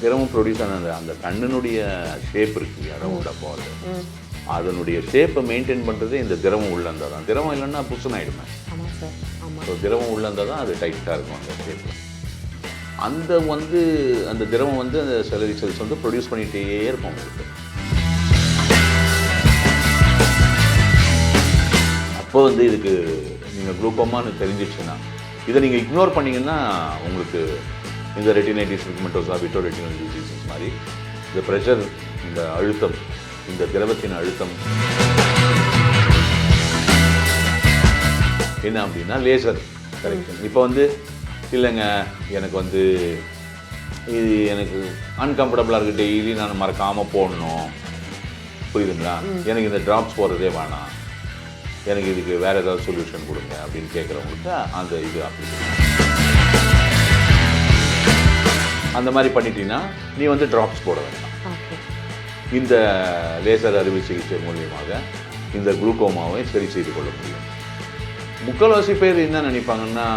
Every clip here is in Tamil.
திரவம் ப்ரொடியூஸ் ஆன அந்த கண்ணினுடைய ஷேப் இருக்கு இல்லையா, ரவுண்டாக பால், அதனுடைய ஷேப்பை மெயின்டைன் பண்ணுறது இந்த திரவம் உள்ள இருந்தால் தான். திரவம் இல்லைன்னா புஷன் ஆகிடுமே. ஆமாம் சார், ஆமாம். ஸோ திரவம் உள்ள இருந்தால் தான் அது டைட்டாக இருக்கும் அந்த ஷேப்பில். அந்த திரவம் அந்த செலரி செல்ஸ் ப்ரொடியூஸ் பண்ணிகிட்டே இருக்கும் உங்களுக்கு. அப்போ இதுக்கு நீங்கள் குளுக்கோமான்னு தெரிஞ்சிச்சுன்னா, இதை நீங்கள் இக்னோர் பண்ணிங்கன்னா உங்களுக்கு இந்த ரெட்டினைட்டிஸ் பிக்மெண்டோசா, விட்ரோரெட்டினல் டிசீசஸ் மாதிரி இந்த ப்ரெஷர், இந்த அழுத்தம், இந்த திரவத்தின் அழுத்தம் என்ன அப்படின்னா லேசர் கரெக்ஷன். இப்போ இல்லைங்க எனக்கு இது எனக்கு அன்கம்ஃபர்டபுளாக இருக்குது, டெய்லி நான் மறக்காமல் போடணும், புரியுதுங்களா, எனக்கு இந்த ட்ராப்ஸ் போடுறதே வேணாம், எனக்கு இதுக்கு வேறு ஏதாவது சொல்யூஷன் கொடுங்க அப்படின்னு கேட்குறவங்களுக்கு அந்த இது அப்படி அந்த மாதிரி பண்ணிட்டீங்கன்னா நீ ட்ராப்ஸ் போட வேண்டாம். இந்த லேசர் அறுவை சிகிச்சை மூலியமாக இந்த குளுக்கோமாவை சரி செய்து கொள்ள முடியும். முக்கால்வாசி பேர் என்ன நினைப்பாங்கன்னா,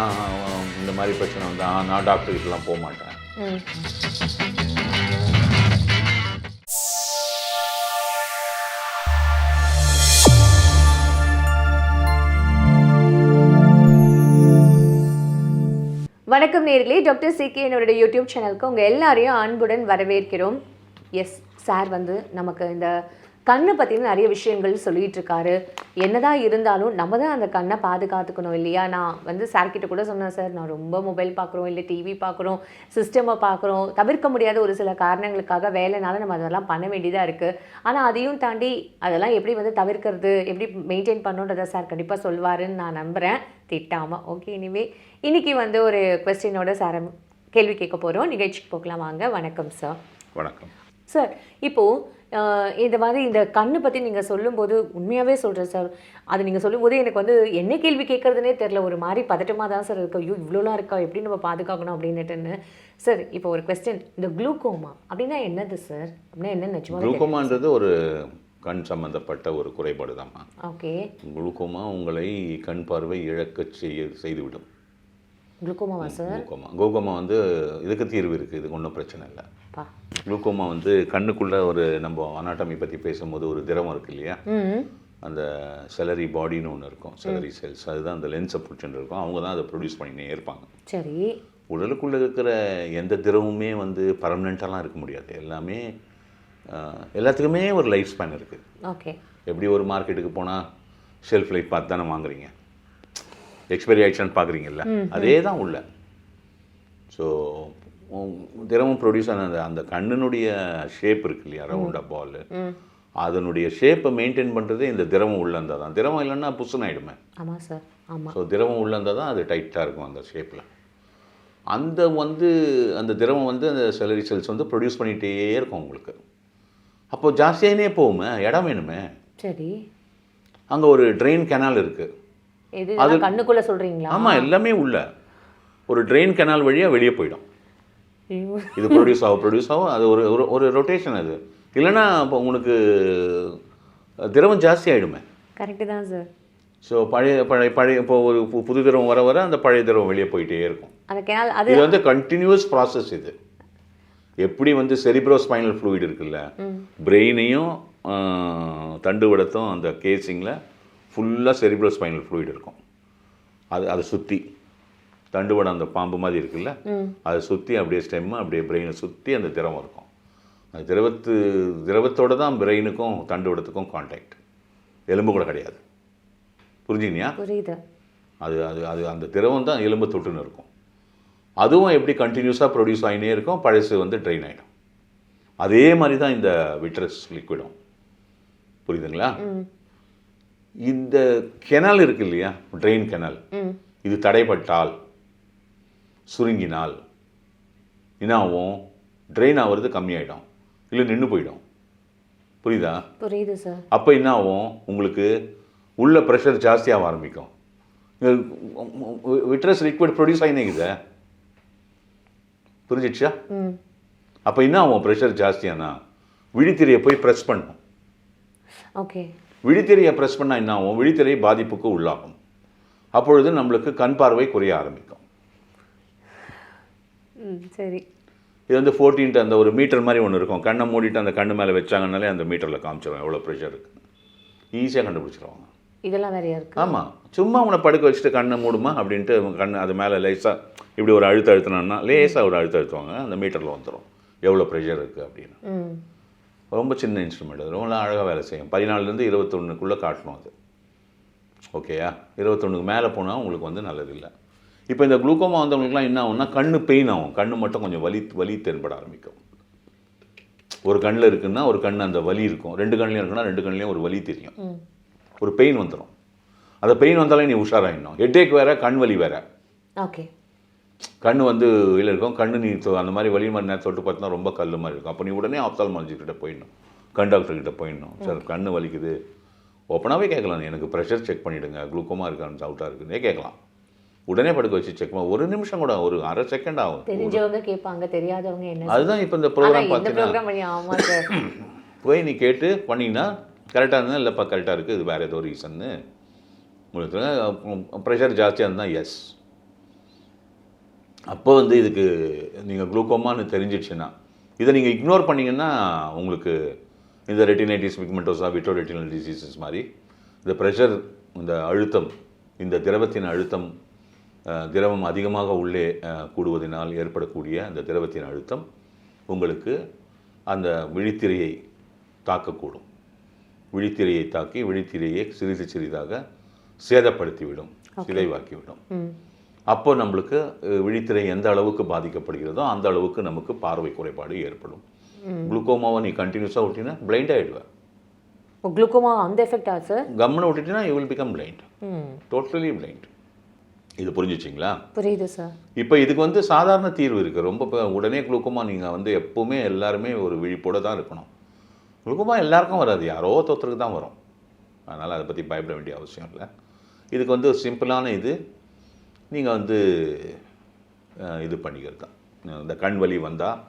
இந்த மாதிரி பிரச்சனை வந்தால் நான் டாக்டர்கிட்டலாம் போக மாட்டேன். வணக்கம் நேயர்களே, டாக்டர் சிகே என்னோட யூடியூப் சேனலுக்கு உங்கள் எல்லாரையும் அன்புடன் வரவேற்கிறோம். எஸ் சார் நமக்கு இந்த கண்ணை பற்றின நிறைய விஷயங்கள் சொல்லிகிட்டு இருக்காரு. என்னதான் இருந்தாலும் நம்ம தான் அந்த கண்ணை பாதுகாத்துக்கணும் இல்லையா? நான் சார்கிட்ட கூட சொன்னேன், சார் நான் ரொம்ப மொபைல் பார்க்குறோம், இல்லை டிவி பார்க்குறோம், சிஸ்டமை பார்க்குறோம், தவிர்க்க முடியாத ஒரு சில காரணங்களுக்காக வேலைனால நம்ம அதெல்லாம் பண்ண வேண்டியதாக இருக்குது. ஆனால் அதையும் தாண்டி அதெல்லாம் எப்படி தவிர்க்கிறது, எப்படி மெயின்டைன் பண்ணுன்றதை சார் கண்டிப்பாக சொல்வாருன்னு நான் நம்புகிறேன், திட்டாமல். ஓகே, இன்னைக்கு ஒரு கொஸ்டினோட சார் கேள்வி கேட்க போகிறோம். நிகழ்ச்சிக்கு போகலாம் வாங்க. வணக்கம் சார். வணக்கம் சார். இப்போது இந்த மாதிரி இந்த கண்ணை பற்றி நீங்கள் சொல்லும்போது உண்மையாகவே சொல்கிறேன் சார், அது நீங்கள் சொல்லும்போது எனக்கு என்ன கேள்வி கேட்குறதுனே தெரில, ஒரு மாதிரி பதட்டமாக தான் சார் இருக்கு. ஐயோ இவ்வளோலாம் இருக்கா, எப்படி நம்ம பாதுகாக்கணும் அப்படின்னுட்டுன்னு. சார் இப்போ ஒரு கொஸ்டின், இந்த குளுக்கோமா அப்படின்னா என்னது சார்? அப்படின்னா என்ன நிஜமாக? குளுக்கோமான்றது ஒரு கண் சம்பந்தப்பட்ட ஒரு குறைபாடு தான்மா. ஓகே. குளுக்கோமா உங்களை கண் பார்வை இழக்க செய்துவிடும். குளுக்கோமாவா சார்? குளுக்கோமா இதுக்கு தீர்வு இருக்குது, இதுக்கு ஒன்றும் பிரச்சனை இல்லை. குளுக்கோமா கண்ணுக்குள்ளே நம்ம அனாட்டமி பற்றி பேசும்போது ஒரு திரவம் இருக்குது இல்லையா, அந்த செலரி பாடின்னு ஒன்று இருக்கும், செலரி செல்ஸ், அதுதான் அந்த லென்ஸை பிடிச்சிட்டு இருக்கும், அவங்க தான் அதை ப்ரொடியூஸ் பண்ணினே இருப்பாங்க. சரி. உடலுக்குள்ளே இருக்கிற எந்த திரவமுமே பர்மனெண்ட்டாலாம் இருக்க முடியாது. எல்லாத்துக்குமே ஒரு லைஃப் ஸ்பேன் இருக்குது. ஓகே. எப்படி ஒரு மார்க்கெட்டுக்கு போனால் ஷெல்ஃப் லைஃப் பார்த்து தானே வாங்குறீங்க, எக்ஸ்பைரி ஆயிடுச்சான்னு பார்க்குறீங்கல்ல, அதே தான் உள்ள. ஸோ திரவம் ப்ரொடியூஸ் ஆன அந்த கண்ணினுடைய ஷேப் இருக்கு இல்லையா, ரவுண்டாக பால், அதனுடைய ஷேப்பை மெயின்டைன் பண்ணுறதே இந்த திரவம் உள்ள இருந்தால் தான். திரவம் இல்லைன்னா புஷன் ஆகிடுமே. ஆமாம் சார், ஆமாம். ஸோ திரவம் உள்ள இருந்தால் தான் அது டைட்டாக இருக்கும் அந்த ஷேப்பில். அந்த திரவம் அந்த செலரி செல்ஸ் ப்ரொடியூஸ் பண்ணிகிட்டே இருக்கும் உங்களுக்கு. அப்போது ஜாஸ்தியானே போகுமே, இடம் வேணுமே. சரி. அங்கே ஒரு ட்ரெயின் கெனால் இருக்குது. அது கண்ணுக்குள்ளே சொல்கிறீங்களா? ஆமாம், எல்லாமே உள்ள ஒரு ட்ரெயின் கெனால் வழியாக வெளியே போயிடும். இது ப்ரொடியூஸ் ஆகும், அது ஒரு ரொட்டேஷன். அது இல்லைன்னா இப்போ உங்களுக்கு திரவம் ஜாஸ்தி ஆகிடுமே. கரெக்டு தான் சார். ஸோ பழைய இப்போ ஒரு புது திரவம் வர அந்த பழைய திரவம் வெளியே போயிட்டே இருக்கும். இது கண்டினியூஸ் ப்ராசஸ். இது எப்படி செரிப்ரோ ஸ்பைனல் ஃப்ளூயிட் இருக்குல்ல, பிரெயினையும் தண்டுவடத்தும் அந்த கேசிங்கில் ஃபுல்லாக செரிப்ரோ ஸ்பைனல் ஃப்ளூயிட் இருக்கும். அதை சுற்றி தண்டுவடம் அந்த பாம்பு மாதிரி இருக்குல்ல, அதை சுற்றி அப்படியே ஸ்டெம்மு அப்படியே பிரெயினை சுற்றி அந்த திரவம் இருக்கும். அந்த திரவத்தோடு தான் பிரெயினுக்கும் தண்டுவடத்துக்கும் கான்டாக்ட், எலும்பு கூட கிடையாது. புரிஞ்சுங்கண்ணா? புரியுது. அது அது அது அந்த திரவம் தான் எலும்பு தொட்டுன்னு இருக்கும். அதுவும் எப்படி கண்டினியூஸாக ப்ரொடியூஸ் ஆகினே இருக்கும், பழசு ட்ரெயின் ஆகிடும். அதே மாதிரி தான் இந்த விட்ரஸ் லிக்விடும். புரியுதுங்களா? இந்த கெனால் இருக்கு இல்லையா, ட்ரெயின் கெனால், இது தடைப்பட்டால், சுருங்கினால் என்னாகும், ட்ரெயின் ஆகிறது கம்மியாயிடும், இல்லை நின்று போயிடும். புரியுதா? புரியுது சார். அப்போ என்ன ஆகும், உங்களுக்கு உள்ள ப்ரெஷர் ஜாஸ்தியாக ஆரம்பிக்கும். விட்ரஸ் லிக்விட் ப்ரொடியூஸ் ஆகினேங்குது, புரிஞ்சிடுச்சா? அப்போ என்ன ஆகும், ப்ரெஷர் ஜாஸ்தியானா விழித்திரையை போய் ப்ரெஸ் பண்ணும். ஓகே. விழித்திரையை ப்ரெஸ் பண்ணால் என்ன ஆகும், விழித்திரை பாதிப்புக்கு உள்ளாகும். அப்பொழுது நம்மளுக்கு கண் பார்வை குறைய ஆரம்பிக்கும். சரி. இது வந்து 14 அந்த ஒரு மீட்டர் மாதிரி ஒன்று இருக்கும். கண்ணை மூடிட்டு அந்த கண்ணு மேலே வச்சாங்கனாலே அந்த மீட்டரில் காமிச்சிடும் எவ்வளோ ப்ரெஷர் இருக்குது. ஈஸியாக கண்டுபிடிச்சிருவாங்க. இதெல்லாம் நிறையா இருக்குது. ஆமாம், சும்மா உன்னை படுக்க வச்சுட்டு கண்ணை மூடுமா அப்படின்ட்டு கண் அது மேலே லேசாக இப்படி ஒரு அழுத்த அழுத்தினா லேசாக ஒரு அழுத்த அழுத்துவாங்க, அந்த மீட்டரில் வந்துடும் எவ்வளோ ப்ரெஷர் இருக்குது அப்படின்னு. ரொம்ப சின்ன இன்ஸ்ட்ருமெண்ட், அது ரொம்ப அழகாக வேலை செய்யும். 14லேருந்து 21க்குள்ளே காட்டணும் அது. ஓகேயா, 21க்கு மேலே போனால் உங்களுக்கு வந்து நல்லதில்லை. இப்போ இந்த குளுக்கோமா வந்தவங்களுக்குலாம் என்ன ஆகும்னா கண்ணு பெயின் ஆகும், கண்ணு மட்டும் கொஞ்சம் வலி தென்பட ஆரம்பிக்கும். ஒரு கண்ணில் இருக்குன்னா ஒரு கண் அந்த வலி இருக்கும், 2 கண்ணிலையும் இருக்குன்னா 2 கண்ணிலையும் ஒரு வலி தெரியும், ஒரு பெயின் வந்துடும். அந்த பெயின் வந்தாலே நீ உஷாராயிடணும். ஹெட்டேக் வேறு, கண் வலி வேறு. ஓகே, கண் வந்து வெளியில் இருக்கும், கண்ணு நீ அந்த மாதிரி வலி மாதிரி நேரத்தை தொட்டு பார்த்தா ரொம்ப கல் மாதிரி இருக்கும். அப்போ நீ உடனே ஆப்தால்மாலஜிக்கிட்ட போயிடணும், கண் டாக்டர்கிட்ட போயிடணும். சார் கண் வலிக்குது, ஓப்பனாகவே கேட்கலாம், எனக்கு ப்ரெஷர் செக் பண்ணிவிடுங்க, குளுக்கோமா இருக்கான்னு டவுட்டாக இருக்குன்னே கேட்கலாம். உடனே படுக்க வச்சு செக் பண்ண 1 நிமிஷம் கூட, ஒரு அரை செகண்ட் ஆகும். தெரிஞ்சவங்க கேட்பாங்க, தெரியாதவங்க என்ன. அதுதான் இப்போ இந்த ப்ரோக்ராம் பார்த்தீங்கன்னா போய் நீ கேட்டு பண்ணிங்கன்னா கரெக்டாக இருந்தால் இல்லைப்பா கரெக்டாக இருக்குது, இது வேறு ஏதோ ரீசன்னு உங்களுக்கு ப்ரெஷர் ஜாஸ்தியாக இருந்தால் எஸ். அப்போ வந்து இதுக்கு நீங்கள் குளுக்கோமான்னு தெரிஞ்சிடுச்சுன்னா இதை நீங்கள் இக்னோர் பண்ணிங்கன்னா உங்களுக்கு இந்த ரெட்டினைட்டிஸ் பிக்மெண்டோசா, விட்ரோ ரெட்டினல் டிசீசஸ் மாதிரி இந்த ப்ரெஷர், இந்த அழுத்தம், இந்த திரவத்தின் அழுத்தம், திரவம் அதிகமாக உள்ளே கூடுவதனால் ஏற்படக்கூடிய அந்த திரவத்தின் அழுத்தம் உங்களுக்கு அந்த விழித்திரையை தாக்கக்கூடும். விழித்திரையை தாக்கி விழித்திரையை சிறிது சிறிதாக சேதப்படுத்திவிடும், சிதைவாக்கிவிடும். அப்போ நம்மளுக்கு விழித்திரை எந்த அளவுக்கு பாதிக்கப்படுகிறதோ அந்த அளவுக்கு நமக்கு பார்வை குறைபாடு ஏற்படும். குளுக்கோமாவை நீ கண்டினியூஸாக விட்டினா பிளைண்ட் ஆகிடுவேன். குளுக்கோமா அந்த எஃபெக்டா சார்? கம்முன்னு விட்டுட்டினா you will become blind, totally blind. இது புரிஞ்சிச்சிங்களா? புரியுது சார். இப்போ இதுக்கு வந்து சாதாரண தீர்வு இருக்குது. ரொம்ப உடனே குளுக்கோமா நீங்கள் வந்து எப்போவுமே எல்லாருமே ஒரு விழிப்போடு தான் இருக்கணும். குளுக்கோமா எல்லாருக்கும் வராது, யாரோ ஒருத்தருக்கு தான் வரும். அதனால் அதை பற்றி பயப்பட வேண்டிய அவசியம் இல்லை. இதுக்கு வந்து சிம்பிளான இது நீங்கள் வந்து இது பண்ணிக்கிறது தான். இந்த கண் வலி வந்தால்,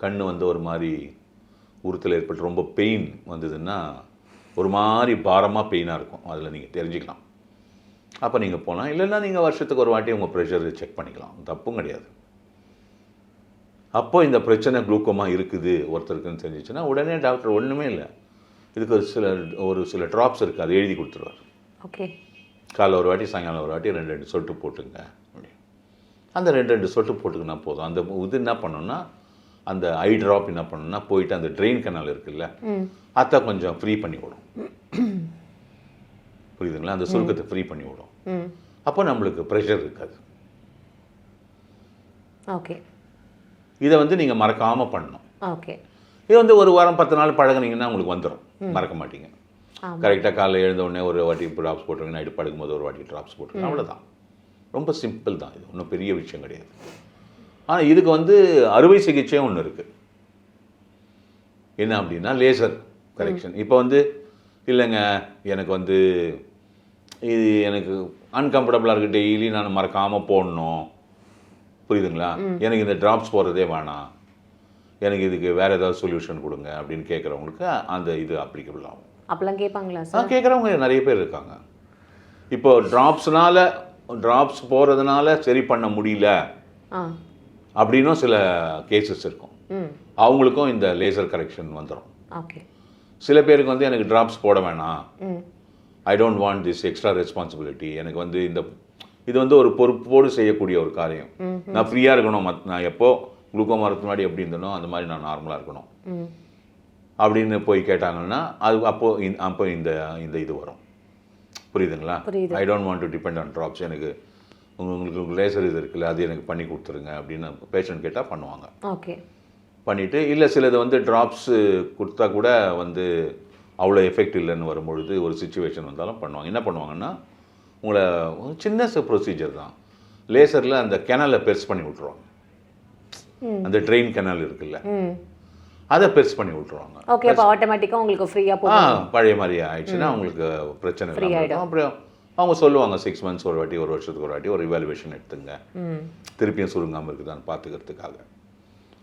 கண் வந்து ஒரு மாதிரி உறுத்தல் ஏற்பட்டு ரொம்ப பெயின் வந்ததுன்னா ஒரு மாதிரி பாரமாக பெயினாக இருக்கும், அதில் நீங்கள் தெரிஞ்சுக்கலாம். அப்போ நீங்கள் போகலாம். இல்லைன்னா நீங்கள் வருஷத்துக்கு ஒரு வாட்டி உங்கள் ப்ரெஷர் செக் பண்ணிக்கலாம், தப்பும் கிடையாது. அப்போது இந்த பிரச்சனை குளுக்கோமா இருக்குது ஒருத்தருக்குன்னு தெரிஞ்சிச்சுன்னா உடனே டாக்டர் ஒன்றுமே இல்லை, இதுக்கு ஒரு சில ட்ராப்ஸ் இருக்குது, அதை எழுதி கொடுத்துருவார். ஓகே, காலைல ஒரு வாட்டி சாயங்காலம் ஒரு வாட்டி 2 சொட்டு போட்டுங்க அப்படி. அந்த 2 சொட்டு போட்டுக்கினா போதும். அந்த இது என்ன பண்ணணும்னா அந்த ஐ ட்ராப் என்ன பண்ணணும்னா போயிட்டு அந்த ட்ரெயின் கனால் இருக்குல்ல அதை கொஞ்சம் ஃப்ரீ பண்ணி விடும். புரியுதுங்களா? அந்த சுருக்கத்தை ஃப்ரீ பண்ணி விடும். அப்போ நம்மளுக்கு ப்ரெஷர் இருக்காது. ஓகே, இதை வந்து நீங்கள் மறக்காமல் பண்ணணும். ஓகே, இது வந்து ஒரு வாரம் 10 நாள் பழகுனீங்கன்னா உங்களுக்கு வந்துடும், மறக்க மாட்டீங்க. கரெக்டாக காலையில் எழுந்த உடனே ஒரு வாட்டி ட்ராப்ஸ் போட்டுருங்க, நைட்டு படுக்கும்போது ஒரு வாட்டி ட்ராப்ஸ் போட்டுருங்க, அவ்வளோதான். ரொம்ப சிம்பிள் தான், இது ஒன்றும் பெரிய விஷயம் கிடையாது. ஆனால் இதுக்கு வந்து அறுவை சிகிச்சையும் ஒன்று இருக்குது. என்ன அப்படின்னா லேசர் கரெக்ஷன். இப்போ வந்து இல்லைங்க எனக்கு வந்து இது எனக்கு அன்கம்ஃபர்டபுளாக இருக்குது, டெய்லி நான் மறக்காமல் போடணும், புரியுதுங்களா, எனக்கு இந்த ட்ராப்ஸ் போடுறதே வேணாம், எனக்கு இதுக்கு வேறு ஏதாவது சொல்யூஷன் கொடுங்க அப்படின்னு கேட்குறவங்களுக்கு அந்த இது அப்ளிகபிள் ஆகும். அப்பெல்லாம் கேட்பாங்களா சார்? கேட்குறவங்க நிறைய பேர் இருக்காங்க. இப்போ ட்ராப்ஸ் போகிறதுனால சரி பண்ண முடியல அப்படின்னும் சில கேசஸ் இருக்கும். அவங்களுக்கும் இந்த லேசர் கரெக்ஷன் வந்துடும். ஓகே, சில பேருக்கு வந்து எனக்கு ட்ராப்ஸ் போட வேணாம், I don't want this extra responsibility, எனக்கு வந்து இது வந்து ஒரு பொறுப்போடு செய்யக்கூடிய ஒரு காரியம், நான் ஃப்ரீயாக இருக்கணும், நான் எப்போ குளுக்கோமா வரதுக்கு முன்னாடி எப்படி இருந்தனோ அந்த மாதிரி நான் நார்மலாக இருக்கணும் அப்படின்னு போய் கேட்டாங்கன்னா அது அப்போ இந்த இது வரும். புரியுதுங்களா? I don't want to depend on drops, எனக்கு உங்களுக்கு லேசர் இது இருக்குல்ல அது எனக்கு பண்ணி கொடுத்துருங்க அப்படின்னு பேஷண்ட் கேட்டால் பண்ணுவாங்க. ஓகே, பண்ணிவிட்டு இல்லை சிலது வந்து ட்ராப்ஸு கொடுத்தா கூட வந்து அவ்வளோ எஃபெக்ட் இல்லைன்னு வரும்பொழுது ஒரு சுச்சுவேஷன் வந்தாலும் பண்ணுவாங்க. என்ன பண்ணுவாங்கன்னா உங்களை சின்ன ப்ரொசீஜர் தான், லேசரில் அந்த கெனலை பெருசு பண்ணி விட்ருவாங்க, அந்த ட்ரெயின் கெனல் இருக்குல்ல அதை பெருசு பண்ணி விட்ருவாங்க. ஓகே, அப்போ ஆட்டோமேட்டிக்காக உங்களுக்கு ஃப்ரீயாக போகும். பழைய மாதிரி ஆயிடுச்சுன்னா உங்களுக்கு பிரச்சனை இல்லை. அப்புறம் அவங்க சொல்லுவாங்க 6 months ஒரு வாட்டி, ஒரு வருஷத்துக்கு ஒரு வாட்டி ஒரு இவாலுவேஷன் எடுத்துங்க, திருப்பியும் சுருங்காமல் இருக்குதான்னு பார்த்துக்கிறதுக்காக.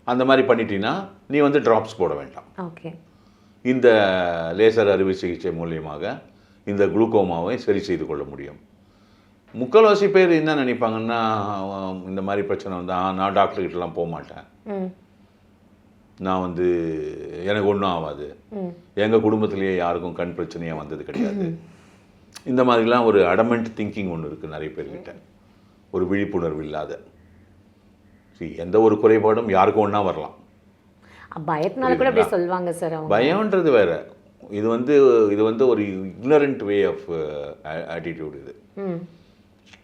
அந்த மாதிரி பண்ணிட்டீங்கன்னா நீ வந்து ட்ராப்ஸ் போட வேண்டாம். ஓகே, இந்த லேசர் அறுவை சிகிச்சை மூலியமாக இந்த குளுக்கோமாவை சரி செய்து கொள்ள முடியும். முக்கால்வாசி பேர் என்ன நினைப்பாங்கன்னா இந்த மாதிரி பிரச்சனை வந்தால் நான் டாக்டர்கிட்டலாம் போக மாட்டேன், நான் வந்து எனக்கு ஒன்றும் ஆகாது, எங்கள் குடும்பத்திலேயே யாருக்கும் கண் பிரச்சனையாக வந்தது கிடையாது, இந்த மாதிரிலாம் ஒரு அடமெண்ட் திங்கிங் ஒன்று இருக்குது நிறைய பேர்கிட்ட, ஒரு விழிப்புணர்வு இல்லாத. எந்த ஒரு குறைபாடும் யாருக்கும் ஒன்றா வரலாம், பயத்தினால கூட அப்படி சொல்லுவாங்க சார். பயம்ன்றது வேற, இது வந்து ஒரு இக்னரண்ட் வே ஆஃப் ஆட்டிடியூட். இது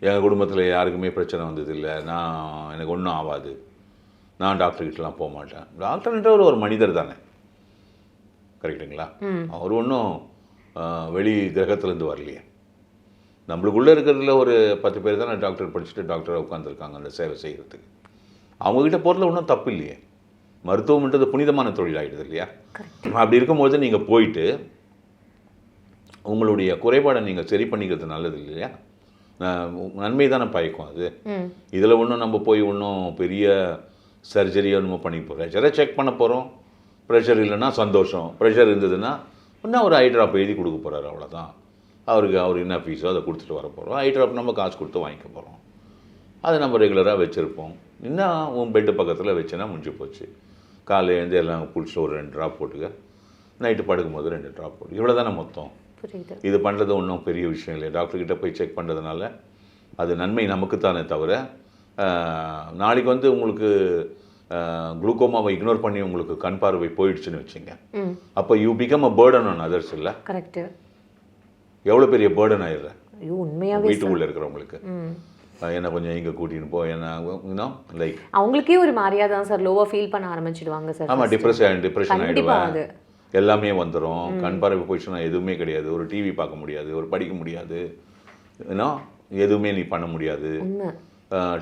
எங்கள் குடும்பத்தில் யாருக்குமே பிரச்சனை வந்ததில்லை, எனக்கு ஒன்றும் ஆகாது, நான் டாக்டர்கிட்டலாம் போக மாட்டேன். டாக்டர்ன்றவர் ஒரு மனிதர் தானே, கரெக்டுங்களா? அவர் ஒன்றும் வெளி கிரகத்துலேருந்து வரலையே. நம்மளுக்குள்ளே இருக்கிறதுல ஒரு 10 பேர் தானே டாக்டர் படிச்சுட்டு டாக்டராக உட்காந்துருக்காங்க அந்த சேவை செய்கிறதுக்கு. அவங்கக்கிட்ட போகிறதுல ஒன்றும் தப்பு இல்லையே. மருத்துவம்ன்றது புனிதமான தொழில் ஆகிடுது இல்லையா? அப்படி இருக்கும்போது நீங்கள் போயிட்டு உங்களுடைய குறைபாடை நீங்கள் சரி பண்ணிக்கிறது நல்லது இல்லையா? நன்மை தானே பயக்கும் அது. இதில் ஒன்றும் நம்ம போய் ஒன்றும் பெரிய சர்ஜரியோ நம்ம பண்ணி ப்ரெஷரை செக் பண்ண போகிறோம். ப்ரெஷர் இல்லைன்னா சந்தோஷம், ப்ரெஷர் இருந்ததுன்னா இன்னும் ஒரு ஐ ட்ராப் எழுதி கொடுக்க போகிறாரு, அவ்வளோதான். அவர் என்ன ஃபீஸோ அதை கொடுத்துட்டு வர போகிறோம். ஐ ட்ராப் நம்ம காசு கொடுத்து வாங்கிக்க போகிறோம். அதை நம்ம ரெகுலராக வச்சுருப்போம். இன்னும் உன் பெட்டு பக்கத்தில் வச்சுன்னா முடிஞ்சு போச்சு. காலையில் எழுந்து எல்லாம் குளிச்சுட்டு ஒரு 2 ட்ராப் போட்டுக்க, நைட்டு படுக்கும்போது 2 ட்ராப் போட்டு, இவ்வளோ தானே மொத்தம். இது பண்ணுறது ஒன்றும் பெரிய விஷயம் இல்லை. டாக்டர்கிட்ட போய் செக் பண்ணுறதுனால அது நன்மை நமக்கு தானே தவிர, நாளைக்கு வந்து உங்களுக்கு குளுக்கோமாவை இக்னோர் பண்ணி உங்களுக்கு கண் பார்வை போயிடுச்சுன்னு வச்சுங்க, அப்போ you become a burden on others. இல்லை, கரெக்ட். எவ்வளோ பெரிய பேர்டன் ஆயிடுற உண்மையாகவே வீட்டுக்குள்ளே இருக்கிறவங்களுக்கு. என்ன கொஞ்சம் இங்கே கூட்டின்னு போ, என்ன லைக் அவங்களுக்கே ஒரு மாதிரியாக தான் சார் லோவாக ஃபீல் பண்ண ஆரம்பிச்சிடுவாங்க சார். ஆமாம், டிப்ரெஷன் ஆகிடுவாங்க, எல்லாமே வந்துடும். கண் பார்வை போயிடுச்சுன்னா எதுவுமே கிடையாது. ஒரு டிவி பார்க்க முடியாது, ஒரு படிக்க முடியாது, ஏன்னா எதுவுமே நீ பண்ண முடியாது.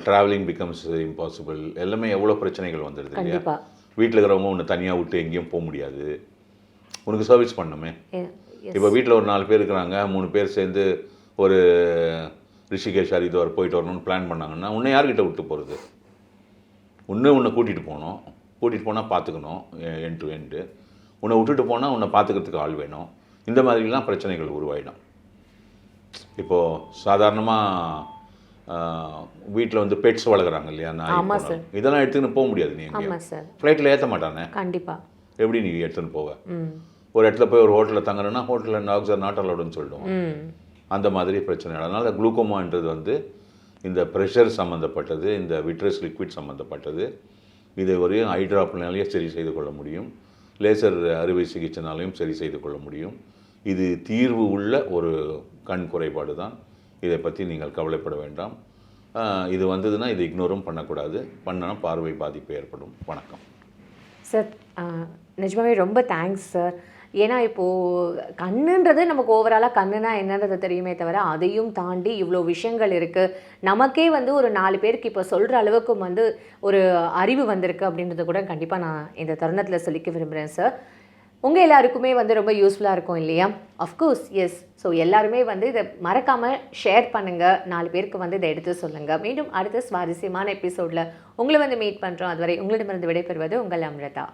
Travelling becomes impossible. எல்லாமே எவ்வளோ பிரச்சனைகள் வந்துடுது இல்லையா? வீட்டில் இருக்கிறவங்க உன்னை தனியாக விட்டு எங்கேயும் போக முடியாது, உனக்கு சர்வீஸ் பண்ணணுமே. இப்போ வீட்டில் ஒரு 4 பேர் இருக்கிறாங்க, 3 பேர் சேர்ந்து ஒரு ரிஷிகேஷ் ஹரித்வார் போயிட்டு வரணும்னு பிளான் பண்ணாங்கன்னா உன்னை யார்கிட்ட விட்டு போகிறது? உன்னை கூட்டிகிட்டு போகணும், கூட்டிகிட்டு போனால் பார்த்துக்கணும் எண்ட் டு எண்டு. உன்னை விட்டுட்டு போனால் உன்னை பார்த்துக்கிறதுக்கு ஆள் வேணும். இந்த மாதிரிலாம் பிரச்சனைகள் உருவாயிடும். இப்போது சாதாரணமாக வீட்டில் வந்து பெட்ஸ் வளர்க்குறாங்க இல்லையா, நான் இதெல்லாம் எடுத்துன்னு போக முடியாது. நீ ஃப்ளைட்டில் ஏற்ற மாட்டானே, கண்டிப்பாக. எப்படி நீ எடுத்துன்னு போவ? ஒரு இடத்துல போய் ஒரு ஹோட்டலில் தங்குறேன்னா ஹோட்டலில் டாக்ஸ் ஆர் நாட் அலவுடுன்னு சொல்லிடுவோம். அந்த மாதிரி பிரச்சனை. அதனால் குளுக்கோமான்றது வந்து இந்த ப்ரெஷர் சம்மந்தப்பட்டது, இந்த விட்ரஸ் லிக்விட் சம்மந்தப்பட்டது. இது ஒரு ஐ ட்ராப்னாலேயே சரி செய்து கொள்ள முடியும், லேசர் அறுவை சிகிச்சைனாலையும் சரி செய்து கொள்ள முடியும். இது தீர்வு உள்ள ஒரு கண் குறைபாடு தான். இதை பற்றி நீங்கள் கவலைப்பட வேண்டாம். இது வந்ததுன்னா இதை இக்னோரும் பண்ணக்கூடாது, பண்ணனா பார்வை பாதிப்பு ஏற்படும். வணக்கம் சார். நிஜமாவே ரொம்ப தேங்க்ஸ் சார். ஏன்னா இப்போது கண்ணுன்றது நமக்கு ஓவராலாக கண்ணுனா என்னன்றது தெரியுமே தவிர, அதையும் தாண்டி இவ்வளோ விஷயங்கள் இருக்குது. நமக்கே வந்து ஒரு 4 பேருக்கு இப்போ சொல்கிற அளவுக்கு வந்து ஒரு அறிவு வந்திருக்கு அப்படின்றது கூட கண்டிப்பாக நான் இந்த தருணத்தில் சொல்லிக்க விரும்புகிறேன் சார். உங்கள் எல்லாருக்குமே வந்து ரொம்ப யூஸ்ஃபுல்லாக இருக்கும் இல்லையா? Of course S. ஸோ எல்லாருமே வந்து இதை மறக்காமல் ஷேர் பண்ணுங்கள், 4 பேருக்கு வந்து இதை எடுத்து சொல்லுங்கள். மீண்டும் அடுத்த சுவாரஸ்யமான எபிசோடில் உங்களை வந்து மீட் பண்ணுறோம். அதுவரை உங்களிடமிருந்து விடைபெறுவது உங்கள் அம்ரிதா.